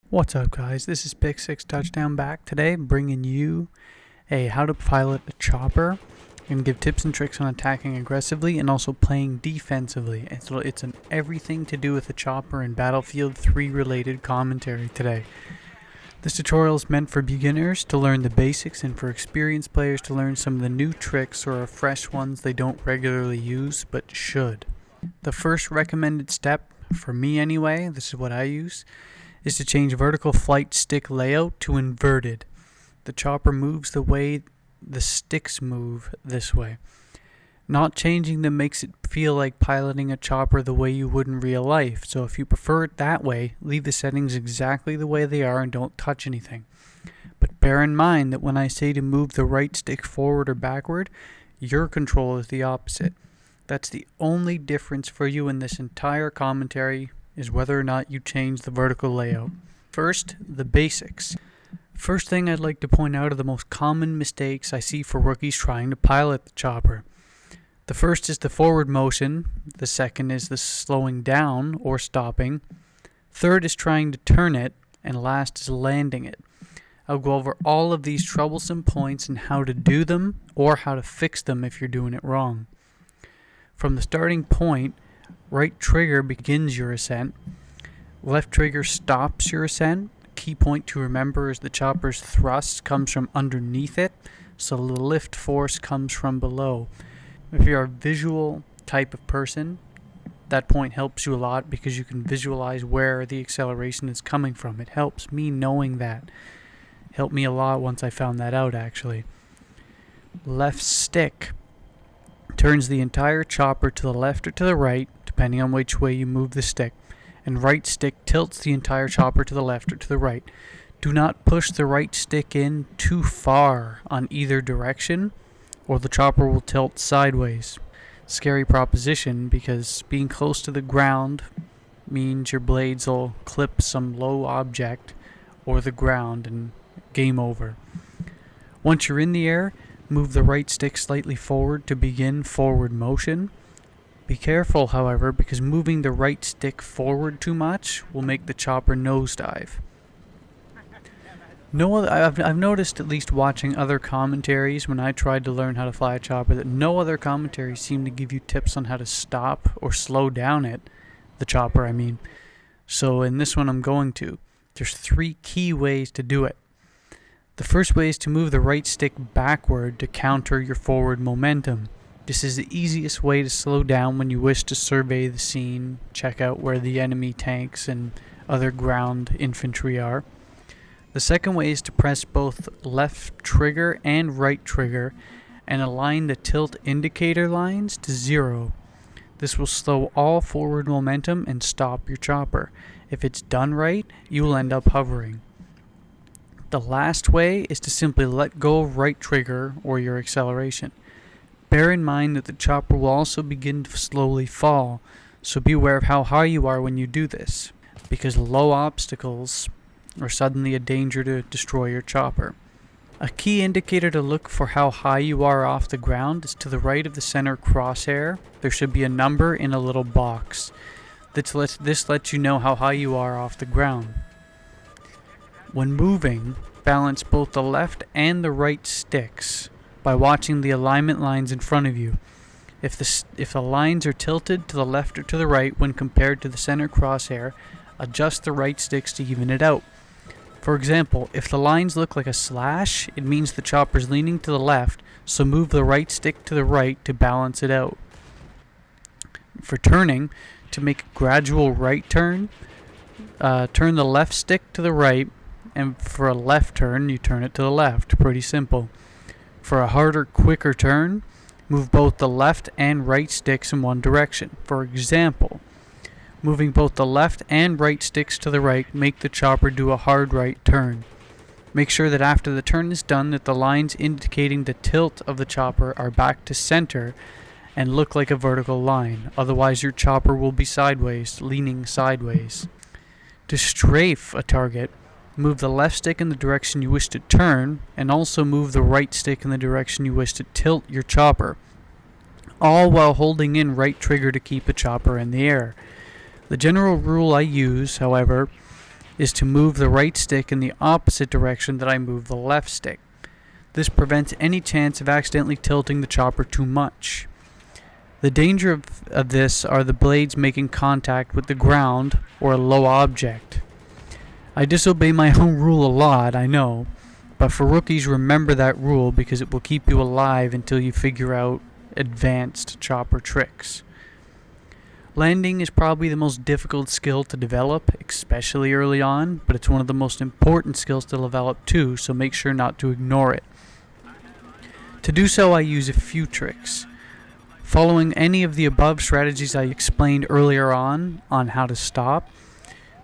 What's up, guys? This is Pick 6 Touchdown back today, bringing you a how to pilot a chopper and give tips and tricks on attacking aggressively and also playing defensively. It's an everything to do with a chopper and Battlefield 3 related commentary today. This tutorial is meant for beginners to learn the basics and for experienced players to learn some of the new tricks or fresh ones they don't regularly use but should. The first recommended step, for me anyway, this is what I use, is to change vertical flight stick layout to inverted. The chopper moves the way the sticks move this way. Not changing them makes it feel like piloting a chopper the way you would in real life, so if you prefer it that way, leave the settings exactly the way they are and don't touch anything. But bear in mind that when I say to move the right stick forward or backward, your control is the opposite. That's the only difference for you in this entire commentary, is whether or not you change the vertical layout. First, the basics. First thing I'd like to point out are the most common mistakes I see for rookies trying to pilot the chopper. The first is the forward motion, the second is the slowing down or stopping, third is trying to turn it, and last is landing it. I'll go over all of these troublesome points and how to do them or how to fix them if you're doing it wrong. From the starting point, right trigger begins your ascent. Left trigger stops your ascent. Key point to remember is the chopper's thrust comes from underneath it, so the lift force comes from below. If you're a visual type of person, that point helps you a lot because you can visualize where the acceleration is coming from. It helps me knowing that. Helped me a lot once I found that out, actually. Left stick turns the entire chopper to the left or to the right, depending on which way you move the stick, and right stick tilts the entire chopper to the left or to the right. Do not push the right stick in too far on either direction, or the chopper will tilt sideways. Scary proposition, because being close to the ground means your blades will clip some low object or the ground and game over. Once you're in the air, move the right stick slightly forward to begin forward motion. Be careful, however, because moving the right stick forward too much will make the chopper nosedive. I've noticed, at least watching other commentaries when I tried to learn how to fly a chopper, that no other commentaries seem to give you tips on how to stop or slow down it. The chopper, I mean. So in this one I'm going to. There's 3 key ways to do it. The first way is to move the right stick backward to counter your forward momentum. This is the easiest way to slow down when you wish to survey the scene, check out where the enemy tanks and other ground infantry are. The second way is to press both left trigger and right trigger and align the tilt indicator lines to 0. This will slow all forward momentum and stop your chopper. If it's done right, you will end up hovering. The last way is to simply let go of right trigger or your acceleration. Bear in mind that the chopper will also begin to slowly fall, so be aware of how high you are when you do this, because low obstacles are suddenly a danger to destroy your chopper. A key indicator to look for how high you are off the ground is to the right of the center crosshair. There should be a number in a little box. This lets you know how high you are off the ground. When moving, balance both the left and the right sticks by watching the alignment lines in front of you. If the lines are tilted to the left or to the right when compared to the center crosshair, adjust the right sticks to even it out. For example, if the lines look like a slash, it means the chopper's leaning to the left, so move the right stick to the right to balance it out. For turning, to make a gradual right turn, turn the left stick to the right, and for a left turn, you turn it to the left. Pretty simple. For a harder, quicker turn, move both the left and right sticks in one direction. For example, moving both the left and right sticks to the right make the chopper do a hard right turn. Make sure that after the turn is done that the lines indicating the tilt of the chopper are back to center and look like a vertical line. Otherwise your chopper will be sideways, leaning sideways. To strafe a target, move the left stick in the direction you wish to turn, and also move the right stick in the direction you wish to tilt your chopper, all while holding in right trigger to keep the chopper in the air. The general rule I use, however, is to move the right stick in the opposite direction that I move the left stick. This prevents any chance of accidentally tilting the chopper too much. The danger of this are the blades making contact with the ground or a low object. I disobey my own rule a lot, I know, but for rookies, remember that rule because it will keep you alive until you figure out advanced chopper tricks. Landing is probably the most difficult skill to develop, especially early on, but it's one of the most important skills to develop too, so make sure not to ignore it. To do so, I use a few tricks. Following any of the above strategies I explained earlier on how to stop,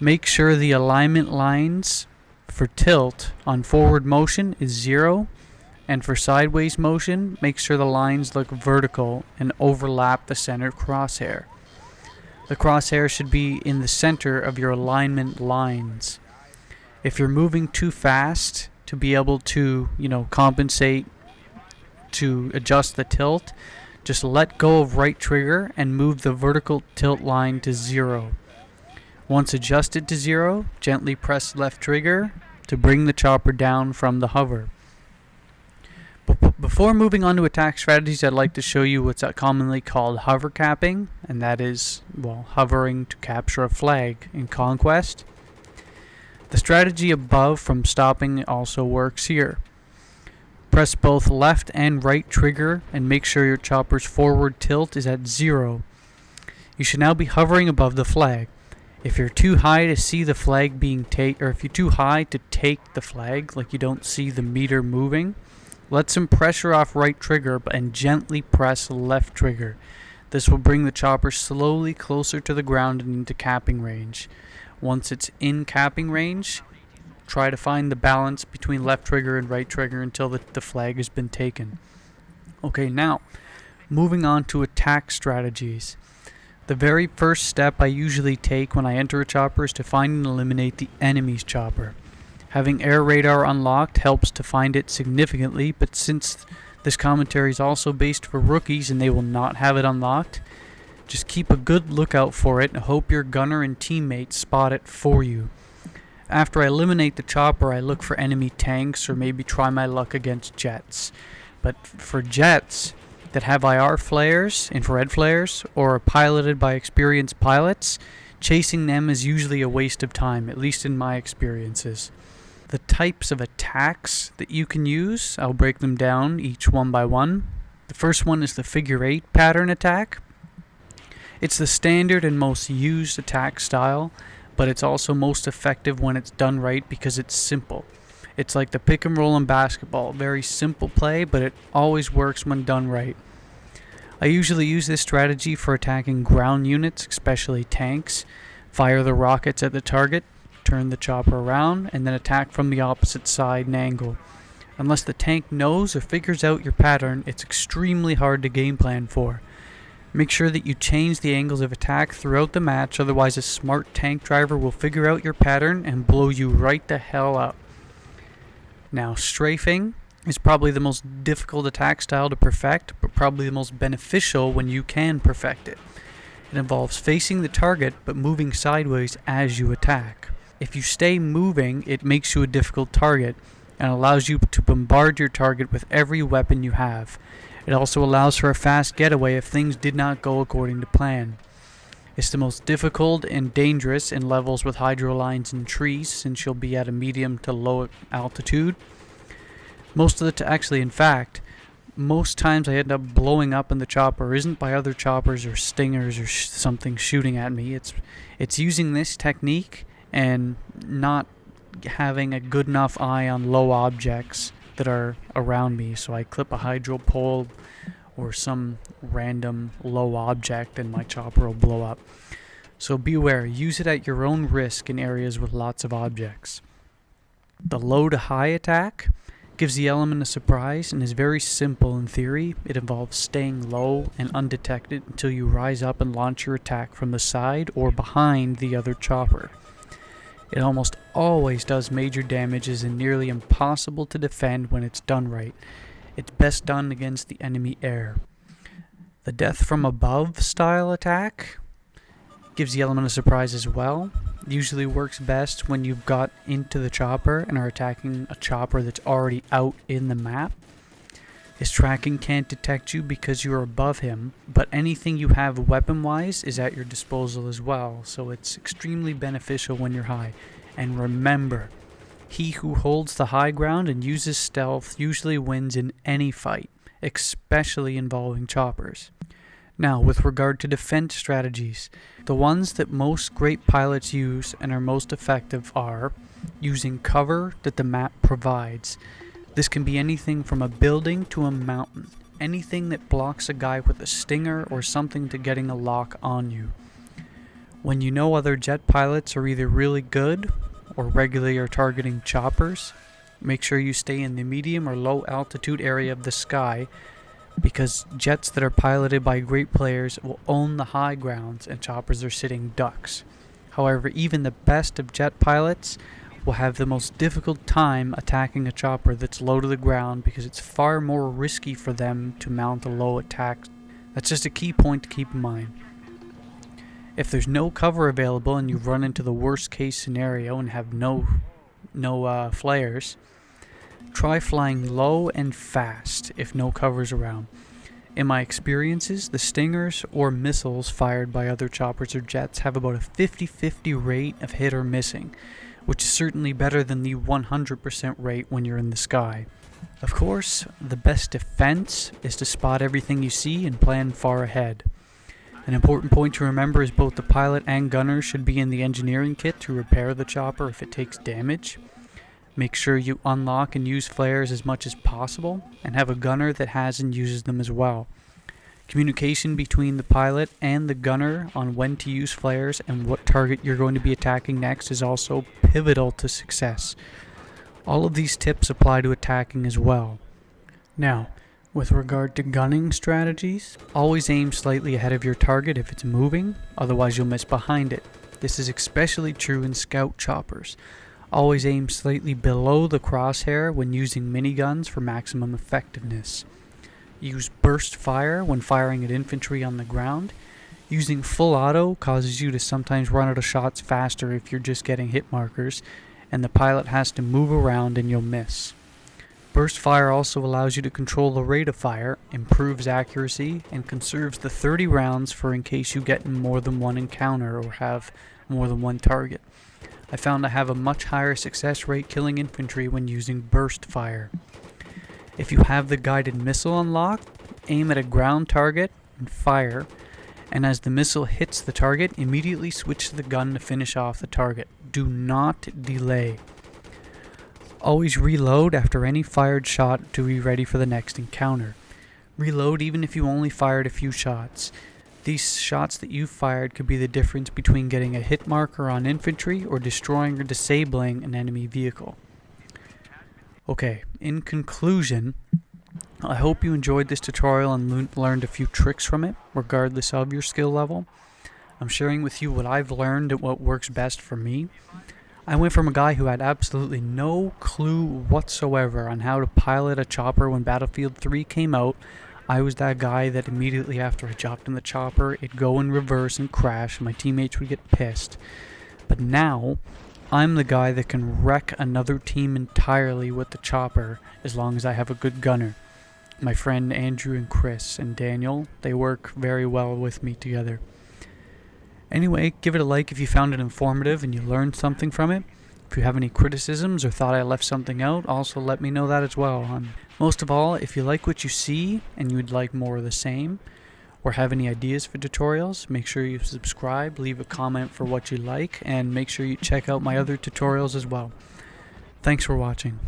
make sure the alignment lines for tilt on forward motion is 0, and for sideways motion, make sure the lines look vertical and overlap the center crosshair. The crosshair should be in the center of your alignment lines. If you're moving too fast to be able to, compensate to adjust the tilt, just let go of right trigger and move the vertical tilt line to 0. Once adjusted to 0, gently press left trigger to bring the chopper down from the hover. Before moving on to attack strategies, I'd like to show you what's commonly called hover capping, and that is, hovering to capture a flag in Conquest. The strategy above from stopping also works here. Press both left and right trigger and make sure your chopper's forward tilt is at 0. You should now be hovering above the flag. If you're too high to see the flag being if you're too high to take the flag, like you don't see the meter moving, let some pressure off right trigger and gently press left trigger. This will bring the chopper slowly closer to the ground and into capping range. Once it's in capping range, try to find the balance between left trigger and right trigger until the flag has been taken. Okay, now, moving on to attack strategies. The very first step I usually take when I enter a chopper is to find and eliminate the enemy's chopper. Having air radar unlocked helps to find it significantly, but since this commentary is also based for rookies and they will not have it unlocked, just keep a good lookout for it and hope your gunner and teammates spot it for you. After I eliminate the chopper, I look for enemy tanks or maybe try my luck against jets. But for jets that have IR flares, infrared flares, or are piloted by experienced pilots, chasing them is usually a waste of time, at least in my experiences. The types of attacks that you can use, I'll break them down each one by one. The first one is the figure 8 pattern attack. It's the standard and most used attack style, but it's also most effective when it's done right because it's simple. It's like the pick and roll in basketball, very simple play, but it always works when done right. I usually use this strategy for attacking ground units, especially tanks. Fire the rockets at the target, turn the chopper around, and then attack from the opposite side and angle. Unless the tank knows or figures out your pattern, it's extremely hard to game plan for. Make sure that you change the angles of attack throughout the match, otherwise a smart tank driver will figure out your pattern and blow you right the hell up. Now, strafing is probably the most difficult attack style to perfect, but probably the most beneficial when you can perfect it. It involves facing the target, but moving sideways as you attack. If you stay moving, it makes you a difficult target, and allows you to bombard your target with every weapon you have. It also allows for a fast getaway if things did not go according to plan. It's the most difficult and dangerous in levels with hydro lines and trees, since you'll be at a medium to low altitude. Most times I end up blowing up in the chopper isn't by other choppers or stingers or something shooting at me. It's using this technique and not having a good enough eye on low objects that are around me. So I clip a hydro pole or some random low object and my chopper will blow up. So beware, use it at your own risk in areas with lots of objects. The low to high attack gives the element of surprise and is very simple in theory. It involves staying low and undetected until you rise up and launch your attack from the side or behind the other chopper. It almost always does major damage and is nearly impossible to defend when it's done right. It's best done against the enemy air. The death from above style attack gives the element of surprise as well. usually works best when you've got into the chopper and are attacking a chopper that's already out in the map. His tracking can't detect you because you're above him, but anything you have weapon-wise is at your disposal as well, so it's extremely beneficial when you're high. And remember, he who holds the high ground and uses stealth usually wins in any fight, especially involving choppers. Now, with regard to defense strategies, the ones that most great pilots use and are most effective are using cover that the map provides. This can be anything from a building to a mountain, anything that blocks a guy with a stinger or something to getting a lock on you. When you know other jet pilots are either really good or regularly are targeting choppers, make sure you stay in the medium or low altitude area of the sky, because jets that are piloted by great players will own the high grounds and choppers are sitting ducks. However, even the best of jet pilots will have the most difficult time attacking a chopper that's low to the ground because it's far more risky for them to mount a low attack. That's just a key point to keep in mind. If there's no cover available and you run into the worst case scenario and have no flares, try flying low and fast if no cover's around. In my experiences, the stingers or missiles fired by other choppers or jets have about a 50-50 rate of hit or missing, which is certainly better than the 100% rate when you're in the sky. Of course, the best defense is to spot everything you see and plan far ahead. An important point to remember is both the pilot and gunner should be in the engineering kit to repair the chopper if it takes damage. Make sure you unlock and use flares as much as possible, and have a gunner that has and uses them as well. Communication between the pilot and the gunner on when to use flares and what target you're going to be attacking next is also pivotal to success. All of these tips apply to attacking as well. Now, with regard to gunning strategies, always aim slightly ahead of your target if it's moving, otherwise you'll miss behind it. This is especially true in scout choppers. Always aim slightly below the crosshair when using miniguns for maximum effectiveness. Use burst fire when firing at infantry on the ground. Using full auto causes you to sometimes run out of shots faster if you're just getting hit markers, and the pilot has to move around and you'll miss. Burst fire also allows you to control the rate of fire, improves accuracy, and conserves the 30 rounds for in case you get in more than one encounter or have more than one target. I found I have a much higher success rate killing infantry when using burst fire. If you have the guided missile unlocked, aim at a ground target and fire, and as the missile hits the target, immediately switch to the gun to finish off the target. Do not delay. Always reload after any fired shot to be ready for the next encounter. Reload even if you only fired a few shots. These shots that you fired could be the difference between getting a hit marker on infantry or destroying or disabling an enemy vehicle. Okay, in conclusion, I hope you enjoyed this tutorial and learned a few tricks from it, regardless of your skill level. I'm sharing with you what I've learned and what works best for me. I went from a guy who had absolutely no clue whatsoever on how to pilot a chopper when Battlefield 3 came out. I was that guy that immediately after I jumped in the chopper, it'd go in reverse and crash, and my teammates would get pissed. But now, I'm the guy that can wreck another team entirely with the chopper as long as I have a good gunner. My friend Andrew and Chris and Daniel, they work very well with me together. Anyway, give it a like if you found it informative and you learned something from it. If you have any criticisms or thought I left something out, also let me know that as well. Most of all, if you like what you see and you would like more of the same, or have any ideas for tutorials, make sure you subscribe, leave a comment for what you like, and make sure you check out my other tutorials as well. Thanks for watching.